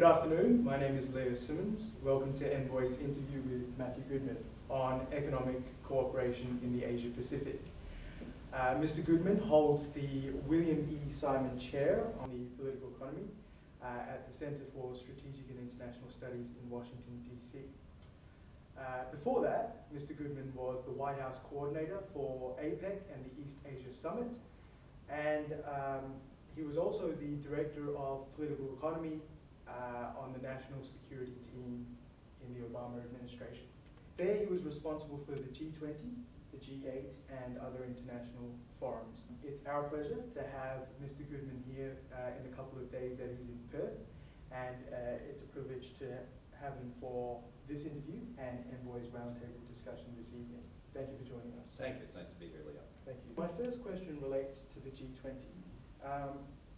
Good afternoon, my name is Leo Simmons. Welcome to Envoy's interview with Matthew Goodman on economic cooperation in the Asia Pacific. Mr. Goodman holds the William E. Simon Chair on the Political Economy at the Center for Strategic and International Studies in Washington, D.C. Before that, Mr. Goodman was the White House coordinator for APEC and the East Asia Summit, and he was also the director of political economy on the national security team in the Obama administration. There he was responsible for the G20, the G8, and other international forums. It's our pleasure to have Mr. Goodman here in the couple of days that he's in Perth, and it's a privilege to have him for this interview and Envoy's roundtable discussion this evening. Thank you for joining us. Thank you. It's nice to be here, Leo. Thank you. My first question relates to the G20.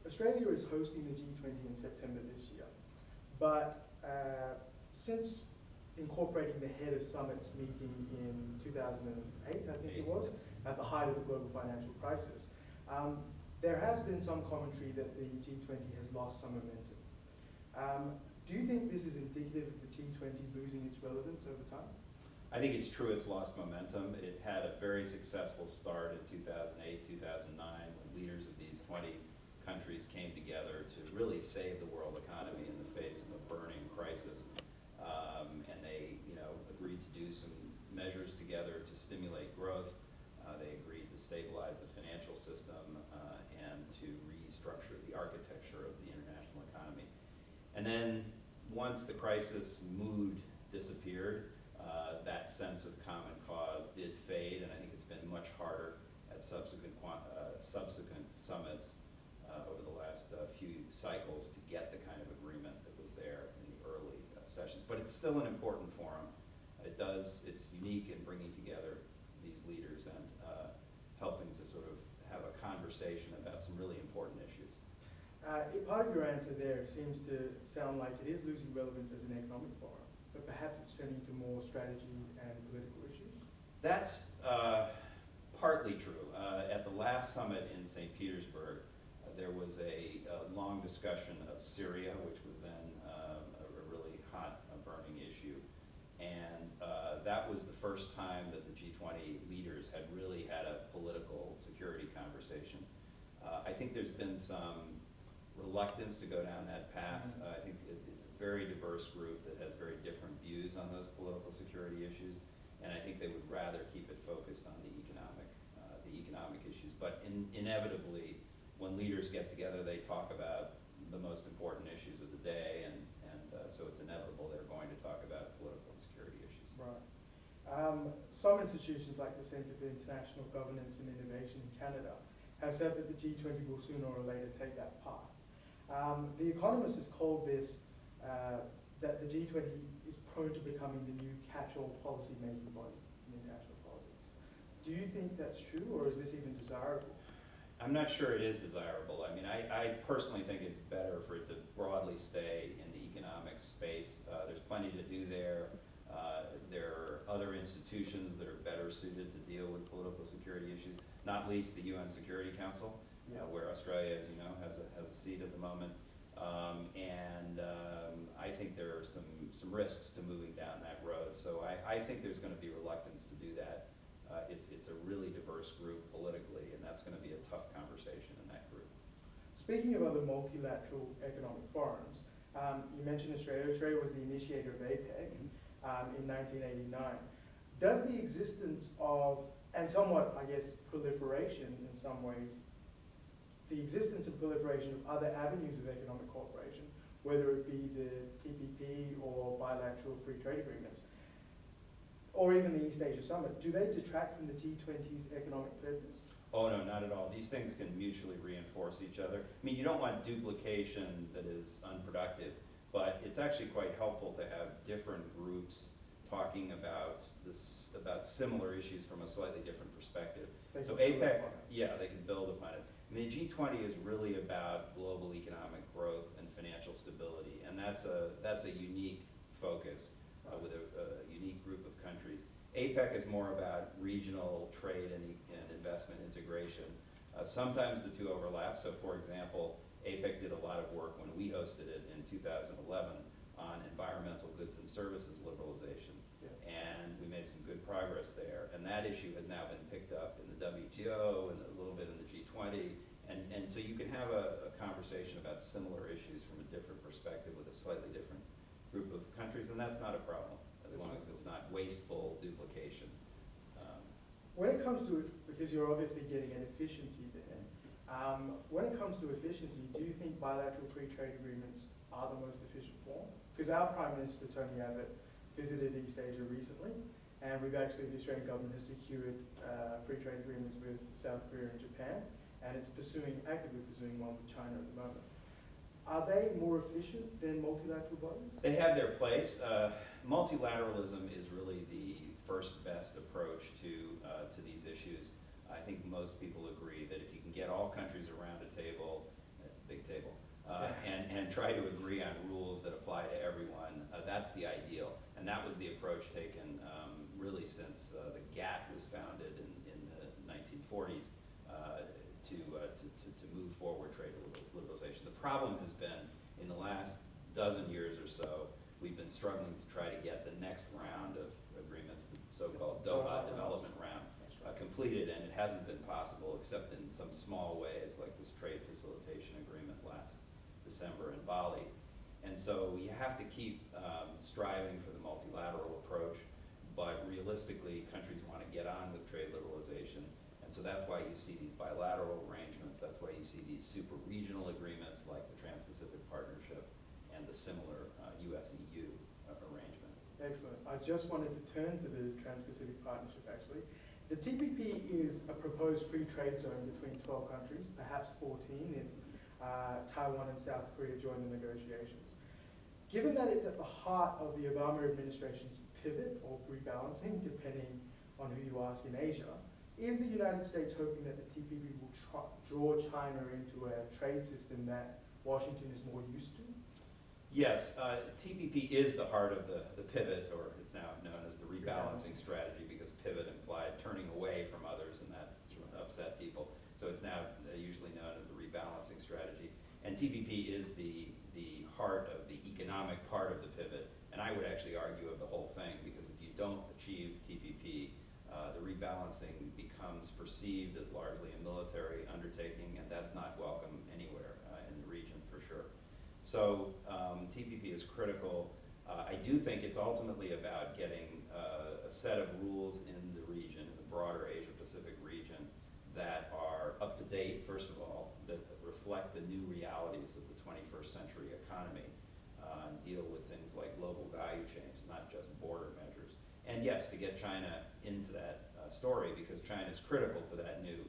Australia is hosting the G20 in September this year, but since incorporating the head of summits meeting in 2008, I think it was, at the height of the global financial crisis, there has been some commentary that the G20 has lost some momentum. Do you think this is indicative of the G20 losing its relevance over time? I think it's true it's lost momentum. It had a very successful start in 2008, 2009, when leaders of these 20 countries came together to really save the world economy in the face of a burning crisis. And they, agreed to do some measures together to stimulate growth. They agreed to stabilize the financial system and to restructure the architecture of the international economy. And then once the crisis mood disappeared, that sense of common cause did fade, and I think it's been much harder at subsequent summits over the last few cycles to get the kind of agreement that was there in the early sessions. But it's still an important forum. It's unique in bringing together these leaders and helping to sort of have a conversation about some really important issues. Part of your answer there seems to sound like it is losing relevance as an economic forum, but perhaps it's turning to more strategy and political issues? That's partly true. At the last summit in St. Petersburg, there was a long discussion of Syria, which was then a really hot, burning issue. And that was the first time that the G20 leaders had really had a political security conversation. I think there's been some reluctance to go down that path. I think it's a very diverse group that has very different views on those political security issues, and I think they would rather keep it focused on the economic issues. But inevitably, when leaders get together, they talk about the most important issues of the day, and so it's inevitable they're going to talk about political and security issues. Right. Some institutions like the Center for International Governance and Innovation in Canada have said that the G20 will sooner or later take that path. The Economist has called this that the G20 is prone to becoming the new catch-all policy-making body in international politics. Do you think that's true, or is this even desirable? I'm not sure it is desirable. I mean, I personally think it's better for it to broadly stay in the economic space. There's plenty to do there. There are other institutions that are better suited to deal with political security issues, not least the UN Security Council, where Australia, as you know, has a seat at the moment. I think there are some risks to moving down that road. So I think there's going to be reluctance to do that. It's a really diverse group politically, and that's going to be a tough conversation in that group. Speaking of other multilateral economic forums, you mentioned Australia. Australia was the initiator of APEC in 1989. Does the existence of, and somewhat, I guess, proliferation in some ways, the existence and proliferation of other avenues of economic cooperation, whether it be the TPP or bilateral free trade agreements, or even the East Asia Summit, do they detract from the G20's economic purpose? Oh, no, not at all. These things can mutually reinforce each other. I mean, you don't want duplication that is unproductive, but it's actually quite helpful to have different groups talking about similar issues from a slightly different perspective. So APEC, they can build upon it. I mean, the G20 is really about global economic growth and financial stability, and that's a unique focus with a unique group of countries. APEC is more about regional trade and investment integration. Sometimes the two overlap. So, for example, APEC did a lot of work when we hosted it in 2011 on environmental goods and services liberalization. Yeah. And we made some good progress there. And that issue has now been picked up in the WTO and a little bit in the G20. And so you can have a conversation about similar issues from a different perspective with a slightly different group of countries, and that's not a problem, as long as it's not wasteful duplication. When it comes to it, because you're obviously getting an efficiency there, when it comes to efficiency, do you think bilateral free trade agreements are the most efficient form? Because our Prime Minister, Tony Abbott, visited East Asia recently, and the Australian government has secured free trade agreements with South Korea and Japan, and it's actively pursuing one with China at the moment. Are they more efficient than multilateral bodies? They have their place. Multilateralism is really the first best approach to these issues. I think most people agree that if you can get all countries around a table, big table, and try to agree on rules that apply to everyone, that's the ideal. And that was the approach taken really since the GATT was founded in the 1940s to move forward trade liberalization. The problem has been, in the last dozen years or so, we've been struggling to try to get the next round of agreements, the so-called Doha development round, completed, and it hasn't been possible except in some small ways, like this trade facilitation agreement last December in Bali. And so we have to keep striving for the multilateral approach, but realistically, countries want to get on with trade liberalization. And so that's why you see these bilateral arrangements, that's why you see these super regional agreements like the Trans-Pacific Partnership and the similar US-EU arrangement. Excellent. I just wanted to turn to the Trans-Pacific Partnership, actually. The TPP is a proposed free trade zone between 12 countries, perhaps 14 if Taiwan and South Korea join the negotiations. Given that it's at the heart of the Obama administration's pivot or rebalancing, depending on who you ask in Asia, is the United States hoping that the TPP will draw China into a trade system that Washington is more used to? Yes, TPP is the heart of the pivot, or it's now known as the rebalancing strategy, because pivot implied turning away from others, and that upset people. So it's now usually known as the rebalancing strategy. And TPP is the heart of the economic part of the pivot, and I would actually argue of the whole thing, because if you don't achieve TPP, the rebalancing becomes perceived as largely a military undertaking, and that's not welcome anywhere in the region for sure. So TPP is critical. I do think it's ultimately about getting a set of rules in the region, in the broader Asia-Pacific region, that are up to date, first of all, that reflect the new realities of the 21st century economy, and deal with things like global value chains, not just border measures. And yes, to get China into that story, because China is critical to that new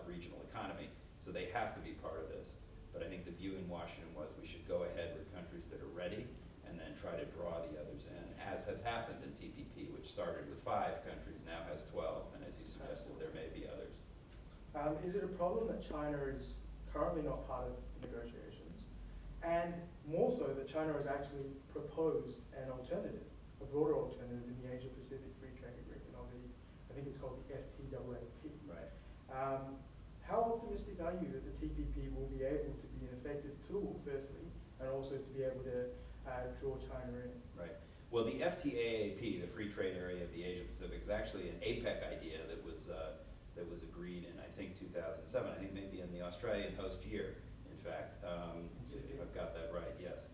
regional economy, so they have to be part of this. But I think the view in Washington was we should go ahead with countries that are ready and then try to draw the others in, as has happened in TPP, which started with 5 countries, now has 12, and as you suggested, there may be others. Is it a problem that China is currently not part of negotiations? And more so that China has actually proposed an alternative, a broader alternative in the Asia-Pacific Free Trade Agreement, or I think it's called the FTAAP. Right. How optimistic are you that the TPP will be able to be an effective tool, firstly, and also to be able to draw China in? Right. Well, the FTAAP, the Free Trade Area of the Asia-Pacific, is actually an APEC idea that was agreed in, I think, 2007. I think maybe in the Australian host year, in fact, if I've got that right, yes.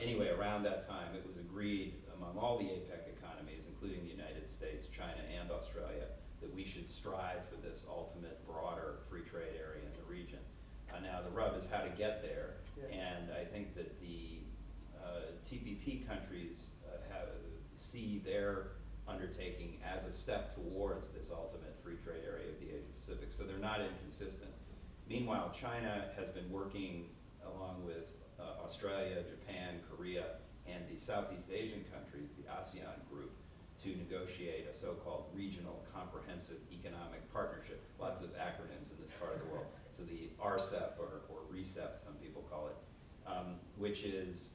Anyway, around that time, it was agreed among all the APEC economies, including the United States, China, and Australia, that we should strive for this ultimate broader free trade area in the region. Now, the rub is how to get there, yes. And I think that the TPP countries see their undertaking as a step towards this ultimate free trade area of the Asia-Pacific, so they're not inconsistent. Meanwhile, China has been working along with Australia, Japan, Korea, and the Southeast Asian countries, the ASEAN group, to negotiate a so-called regional comprehensive economic partnership. Lots of acronyms in this part of the world. So the RCEP, or RCEP, some people call it, which is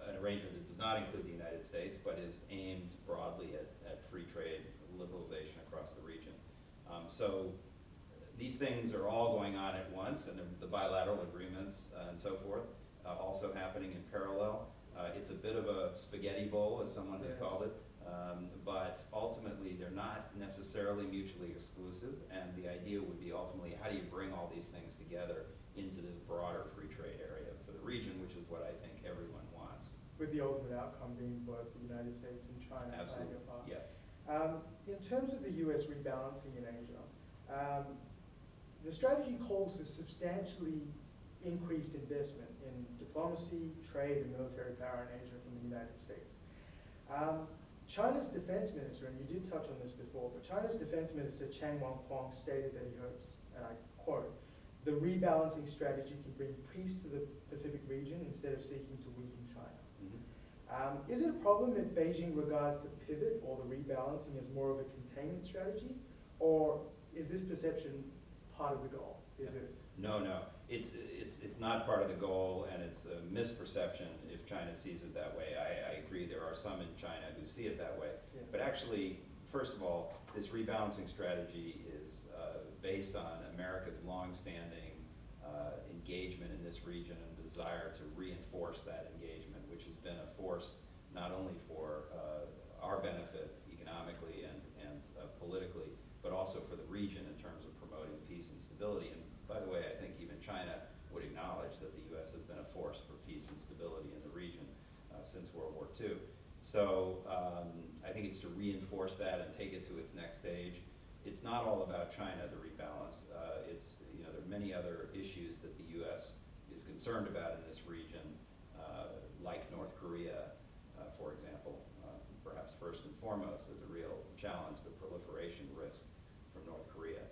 an arrangement that does not include the United States, but is aimed broadly at free trade liberalization across the region. So these things are all going on at once, and the bilateral agreements and so forth also happening in parallel. It's a bit of a spaghetti bowl, as someone has called it, but ultimately they're not necessarily mutually exclusive, and the idea would be ultimately how do you bring all these things together into this broader free trade area for the region, which is what I think everyone wants. With the ultimate outcome being both the United States and China playing a part. Yes. In terms of the US rebalancing in Asia, the strategy calls for substantially increased investment in diplomacy, trade, and military power in Asia from the United States. China's defense minister, and you did touch on this before, but China's defense minister Chang Wang stated that he hopes, and I quote, "The rebalancing strategy can bring peace to the Pacific region instead of seeking to weaken China." Mm-hmm. Is it a problem if Beijing regards the pivot or the rebalancing as more of a containment strategy, or is this perception part of the goal? Is it? No. It's not part of the goal, and it's a misperception if China sees it that way. I agree there are some in China who see it that way. Yes. But actually, first of all, this rebalancing strategy is based on America's longstanding engagement in this region and desire to reinforce that engagement, which has been a force not only for our benefit economically and politically, but also for the region in terms of promoting peace and stability. And by the way, I think even China would acknowledge that the U.S. has been a force for peace and stability in the region since World War II. So I think it's to reinforce that and take it to its next stage. It's not all about China, the rebalance. There are many other issues that the U.S. is concerned about in this region, like North Korea, for example, perhaps first and foremost as a real challenge, the proliferation risk from North Korea.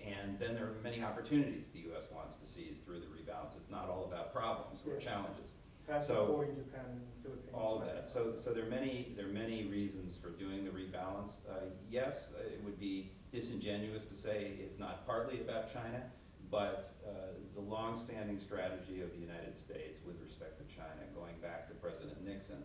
And then there are many opportunities the U.S. wants to seize through the rebalance. It's not all about problems or challenges. Perhaps supporting Japan and the Philippines. All of that. So there are many reasons for doing the rebalance. Yes, it would be disingenuous to say it's not partly about China, but the long-standing strategy of the United States with respect to China, going back to President Nixon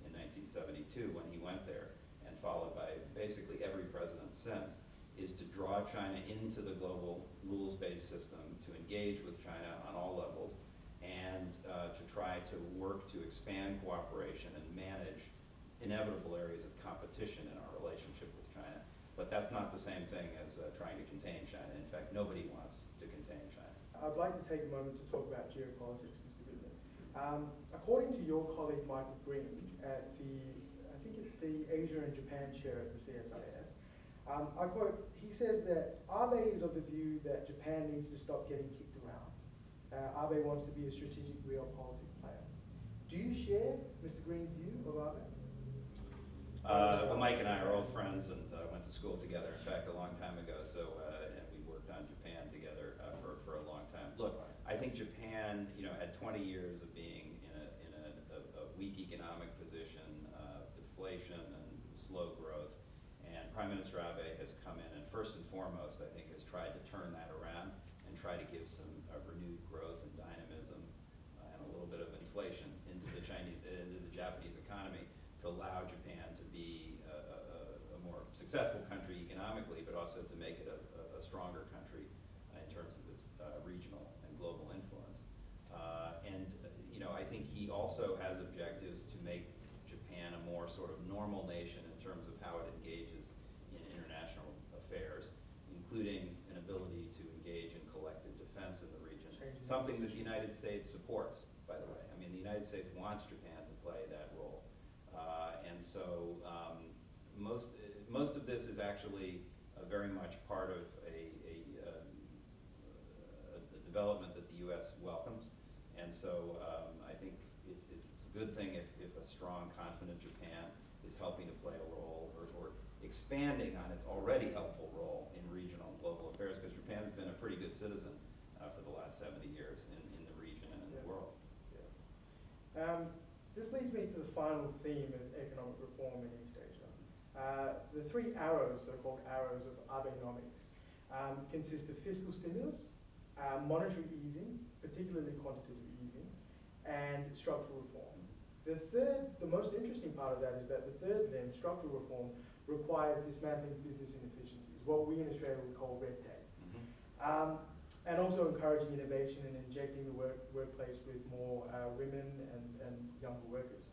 in 1972 when he went there, and followed by basically every president since, is to draw China into the global rules-based system, to engage with China on all levels, and to try to work to expand cooperation and manage inevitable areas of competition in our relationship with China. But that's not the same thing as trying to contain China. In fact, nobody wants to contain China. I'd like to take a moment to talk about geopolitics, Mr. Goodman. According to your colleague Michael Green at I think it's the Asia and Japan chair at the CSIS, I quote, he says that Abe is of the view that Japan needs to stop getting kicked around. Abe wants to be a strategic realpolitik player. Do you share Mr. Green's view of Abe? Well, Mike and I are old friends and went to school together, in fact, a long time ago, and we worked on Japan together for a long time. Look, I think Japan, had 20 years of being in a weak economic position, deflation and slow growth, and Prime Minister Abe has come in and first and foremost, I think, has tried to turn that around and try to give some renewed growth and dynamism and a little bit of inflation into the Japanese economy to allow Japan to be a more successful country economically, but also to make it a stronger country in terms of its regional and global influence. I think he also has objectives to make Japan a more sort of normal nation in terms of how it engages in international affairs, including an ability to engage in collective defense in the region, something that the United States supports, by the way. I mean, the United States wants Japan to play that role. Most of this is actually very much part of a development that the U.S. welcomes. And so I think it's a good thing if a strong, confident Japan is helping to play a role or expanding on its already helpful role in regional and global affairs, because Japan's been a pretty good citizen for the last 70 years in the region and in the world. Yeah. This leads me to the final theme of economic reform in East Asia. The three arrows, so-called arrows of Abenomics, consist of fiscal stimulus, monetary easing, particularly quantitative easing, and structural reform. The most interesting part of that is that the third limb, structural reform, requires dismantling business inefficiencies, what we in Australia would call red tape. Mm-hmm. And also encouraging innovation and injecting the workplace with more women and younger workers.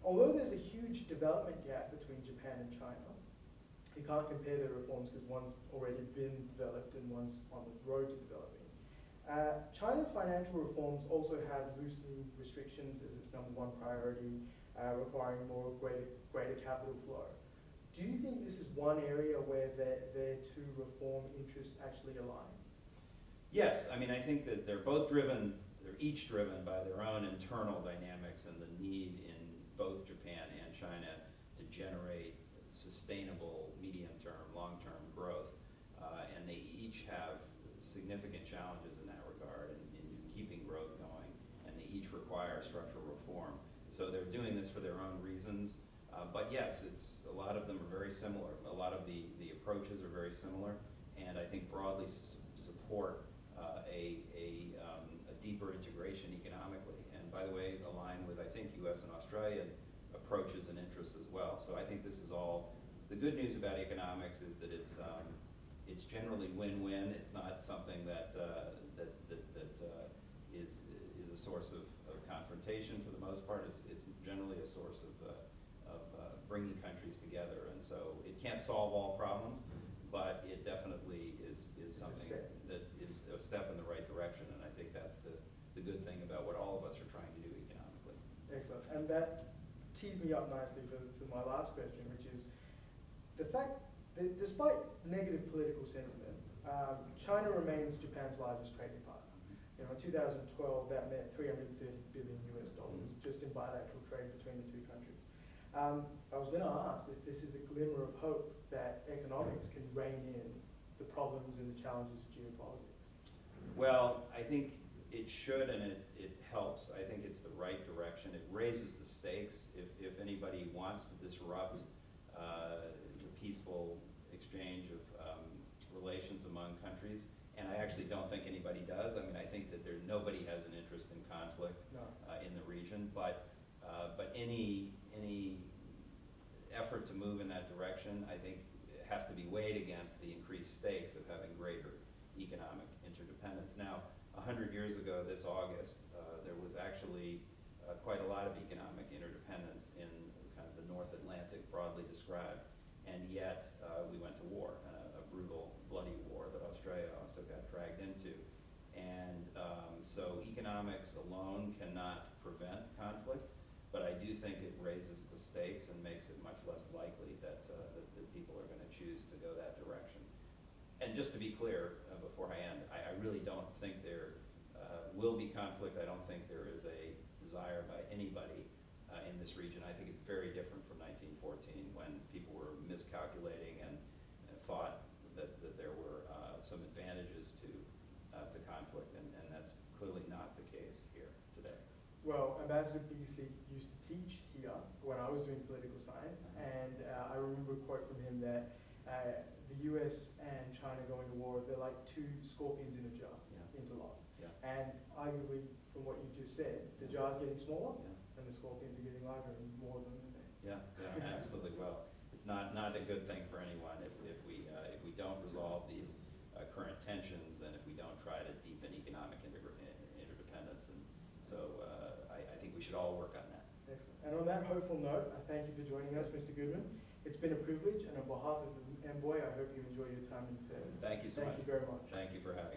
Although there's a huge development gap between Japan and China, you can't compare the reforms because one's already been developed and one's on the road to developing. China's financial reforms also have loosening restrictions as its #1 priority, requiring greater capital flow. Do you think this is one area where their two reform interests actually align? Yes, I mean, I think that they're each driven by their own internal dynamics and the need in both Japan and China to generate sustainable medium-term, long-term growth. And they each have significant challenges in that regard in keeping growth going, and they each require structural reform. So they're doing this for their own reasons. But yes, a lot of them are very similar. A lot of the approaches are very similar, and I think broadly support a deeper integration economically. And by the way, align with, I think, U.S. and Australian approaches and interests as well. So I think this is all, the good news about economics is that it's generally win-win. It's not something that is a source of confrontation for the most part. It's generally a source of bringing countries together. And so it can't solve all problems, but it definitely is something that is a step in the right direction. And I think that's the good thing about what all of us are trying to do economically. Excellent. And that tees me up nicely for my last question, which is the fact that despite negative political sentiment, China remains Japan's largest trading partner. You know, in 2012, that meant $330 billion just in bilateral trade between the two countries. I was going to ask if this is a glimmer of hope that economics can rein in the problems and the challenges of geopolitics. Well, I think it should, and it helps. I think it's the right direction. It raises the stakes. If anybody wants to disrupt the peaceful exchange of relations among countries, and I actually don't think anybody does. I mean, I think that nobody has an interest in conflict in the region, but any effort to move in that direction, I think, has to be weighed against the increased stakes of having greater economic interdependence. Now, 100 years ago this August, there was actually quite a lot of economic interdependence in kind of the North Atlantic, broadly described, and yet we went to war, a brutal, bloody war that Australia also got dragged into. And so economics alone cannot prevent conflict, but I do think it raises the stakes and makes it much less likely that people are going to choose to go that direction. And just to be clear, before I end, I really don't think there will be conflict. I don't think there is a desire by anybody in this region. I think it's very different from 1914 when people were miscalculating and thought that there were some advantages to conflict, and that's clearly not the case here today. Well, Ambassador Beasley used to teach here when I was doing political science, and I remember a quote from him that the US and China going to war, they're like two scorpions in a jar, interlocked. Yeah. And arguably, from what you just said, the jar's getting smaller, and the scorpions are getting larger and more of them than they. Yeah, absolutely. Well, it's not a good thing for anyone if we don't resolve these current tensions, and if we don't try to deepen economic interdependence. And so I think we should all work on that. Excellent. And on that hopeful note, I thank you for joining us, Mr. Goodman. It's been a privilege, and on behalf of Envoy, I hope you enjoy your time in Perth. Thank you so much. Thank you very much. Thank you for having me.